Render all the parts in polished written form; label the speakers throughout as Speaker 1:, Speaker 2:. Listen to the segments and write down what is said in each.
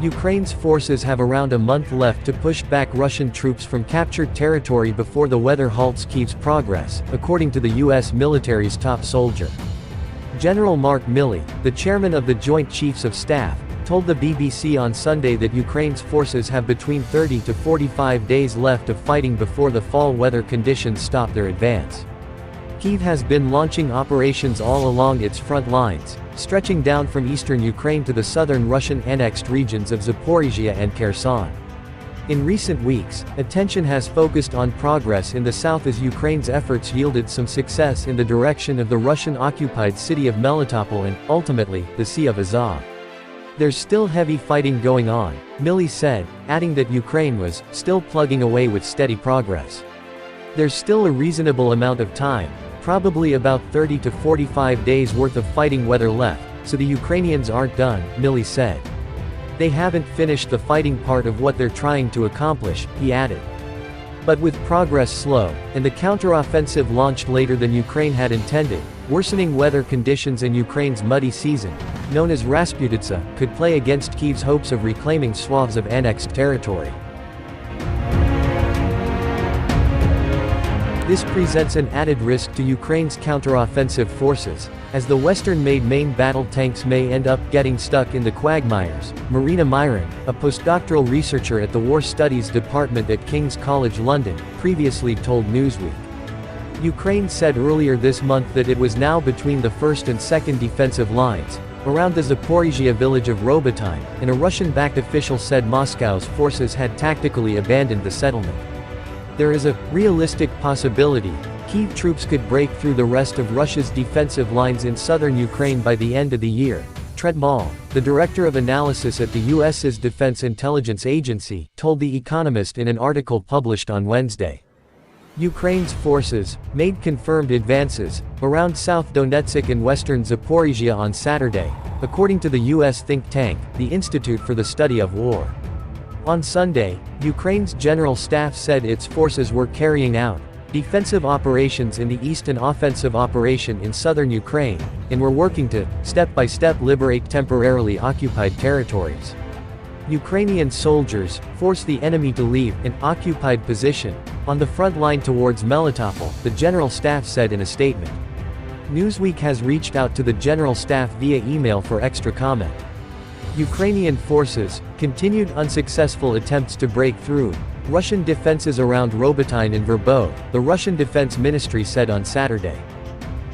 Speaker 1: Ukraine's forces have around a month left to push back Russian troops from captured territory before the weather halts Kyiv's progress, according to the U.S. military's top soldier. General Mark Milley, the chairman of the Joint Chiefs of Staff, told the BBC on Sunday that Ukraine's forces have between 30 to 45 days left of fighting before the fall weather conditions stop their advance. Kyiv has been launching operations all along its front lines, stretching down from eastern Ukraine to the southern Russian-annexed regions of Zaporizhzhia and Kherson. In recent weeks, attention has focused on progress in the south as Ukraine's efforts yielded some success in the direction of the Russian-occupied city of Melitopol and, ultimately, the Sea of Azov. There's still heavy fighting going on, Milley said, adding that Ukraine was still plugging away with steady progress. There's still a reasonable amount of time, probably about 30 to 45 days worth of fighting weather left, so the Ukrainians aren't done, Milley said. They haven't finished the fighting part of what they're trying to accomplish, he added. But with progress slow, and the counteroffensive launched later than Ukraine had intended, worsening weather conditions and Ukraine's muddy season, known as Russian-annexed, could play against Kyiv's hopes of reclaiming swaths of annexed territory. This presents an added risk to Ukraine's counteroffensive forces, as the Western-made main battle tanks may end up getting stuck in the quagmires, Marina Myron, a postdoctoral researcher at the War Studies Department at King's College London, previously told Newsweek. Ukraine said earlier this month that it was now between the first and second defensive lines, around the Zaporizhzhia village of Robotyne, and a Russian-backed official said Moscow's forces had tactically abandoned the settlement. There is a realistic possibility Kyiv troops could break through the rest of Russia's defensive lines in southern Ukraine by the end of the year, Treadmall, the director of analysis at the U.S.'s Defense Intelligence Agency, told The Economist in an article published on Wednesday. Ukraine's forces made confirmed advances around South Donetsk and western Zaporizhzhia on Saturday, according to the U.S. think tank, the Institute for the Study of War. On Sunday, Ukraine's general staff said its forces were carrying out defensive operations in the east and offensive operation in southern Ukraine, and were working to, step-by-step, liberate temporarily occupied territories. Ukrainian soldiers forced the enemy to leave an occupied position on the front line towards Melitopol, the general staff said in a statement. Newsweek has reached out to the general staff via email for extra comment. Ukrainian forces continued unsuccessful attempts to break through Russian defenses around Robotyne and Verbo, the Russian Defense Ministry said on Saturday.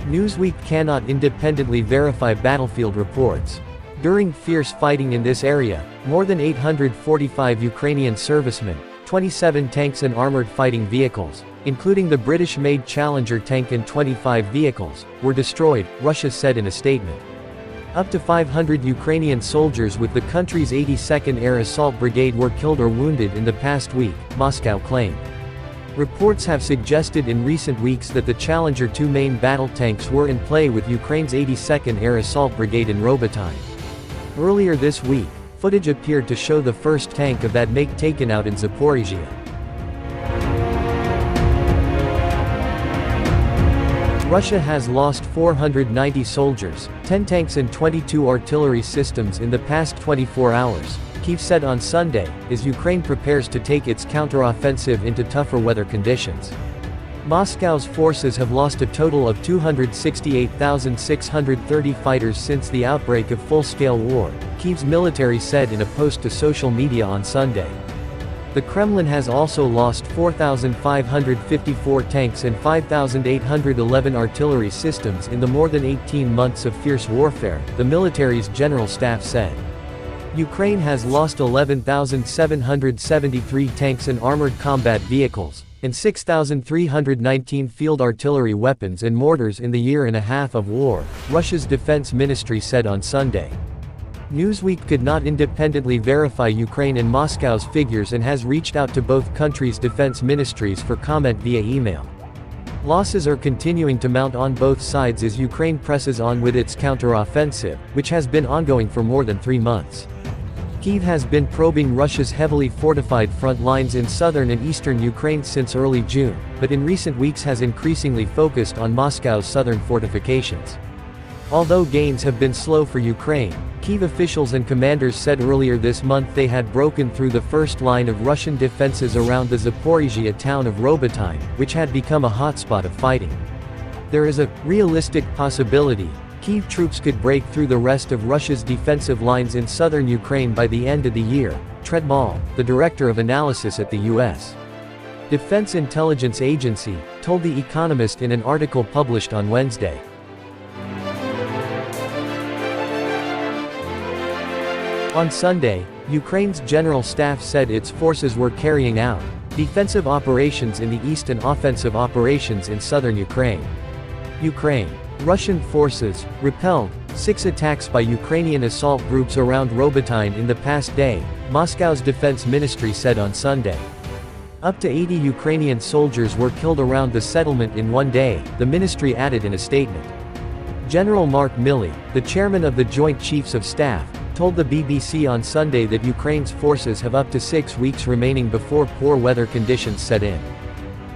Speaker 1: Newsweek cannot independently verify battlefield reports. During fierce fighting in this area, more than 845 Ukrainian servicemen, 27 tanks and armored fighting vehicles, including the British-made Challenger tank and 25 vehicles, were destroyed, Russia said in a statement. Up to 500 Ukrainian soldiers with the country's 82nd Air Assault Brigade were killed or wounded in the past week, Moscow claimed. Reports have suggested in recent weeks that the Challenger 2 main battle tanks were in play with Ukraine's 82nd Air Assault Brigade in Robotyne. Earlier this week, footage appeared to show the first tank of that make taken out in Zaporizhzhia. Russia has lost 490 soldiers, 10 tanks and 22 artillery systems in the past 24 hours, Kyiv said on Sunday, as Ukraine prepares to take its counteroffensive into tougher weather conditions. Moscow's forces have lost a total of 268,630 fighters since the outbreak of full-scale war, Kyiv's military said in a post to social media on Sunday. The Kremlin has also lost 4,554 tanks and 5,811 artillery systems in the more than 18 months of fierce warfare, the military's general staff said. Ukraine has lost 11,773 tanks and armored combat vehicles, and 6,319 field artillery weapons and mortars in the year and a half of war, Russia's defense ministry said on Sunday. Newsweek could not independently verify Ukraine and Moscow's figures and has reached out to both countries' defense ministries for comment via email. Losses are continuing to mount on both sides as Ukraine presses on with its counteroffensive, which has been ongoing for more than 3 months. Kyiv has been probing Russia's heavily fortified front lines in southern and eastern Ukraine since early June, but in recent weeks has increasingly focused on Moscow's southern fortifications. Although gains have been slow for Ukraine, Kyiv officials and commanders said earlier this month they had broken through the first line of Russian defenses around the Zaporizhzhia town of Robotyne, which had become a hotspot of fighting. There is a realistic possibility Kyiv troops could break through the rest of Russia's defensive lines in southern Ukraine by the end of the year, Treadmall, the director of analysis at the U.S. Defense Intelligence Agency, told The Economist in an article published on Wednesday. On Sunday, Ukraine's general staff said its forces were carrying out defensive operations in the east and offensive operations in southern Ukraine. Russian forces repelled 6 attacks by Ukrainian assault groups around Robotyne in the past day, Moscow's defense ministry said on Sunday. Up to 80 Ukrainian soldiers were killed around the settlement in one day, the ministry added in a statement. General Mark Milley, the chairman of the Joint Chiefs of Staff, told the BBC on Sunday that Ukraine's forces have up to 6 weeks remaining before poor weather conditions set in.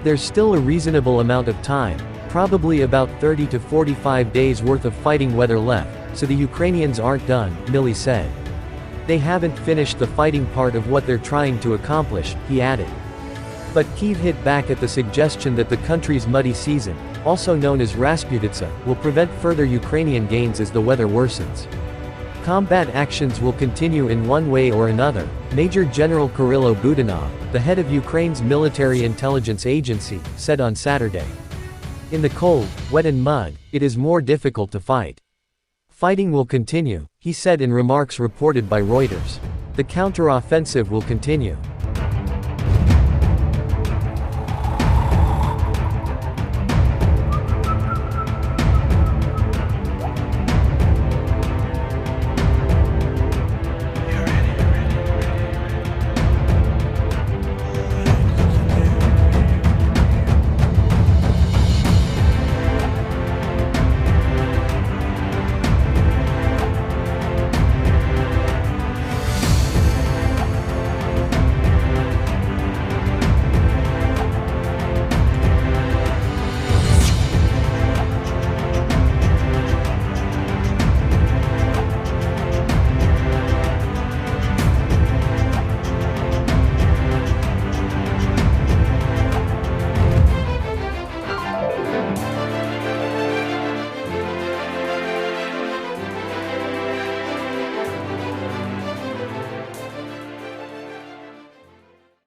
Speaker 1: There's still a reasonable amount of time, probably about 30 to 45 days worth of fighting weather left, so the Ukrainians aren't done, Milley said. They haven't finished the fighting part of what they're trying to accomplish, he added. But Kyiv hit back at the suggestion that the country's muddy season, also known as Rasputitsa, will prevent further Ukrainian gains as the weather worsens. Combat actions will continue in one way or another, Major General Kyrylo Budanov, the head of Ukraine's military intelligence agency, said on Saturday. In the cold, wet and mud, it is more difficult to fight. Fighting will continue, he said in remarks reported by Reuters. The counteroffensive will continue.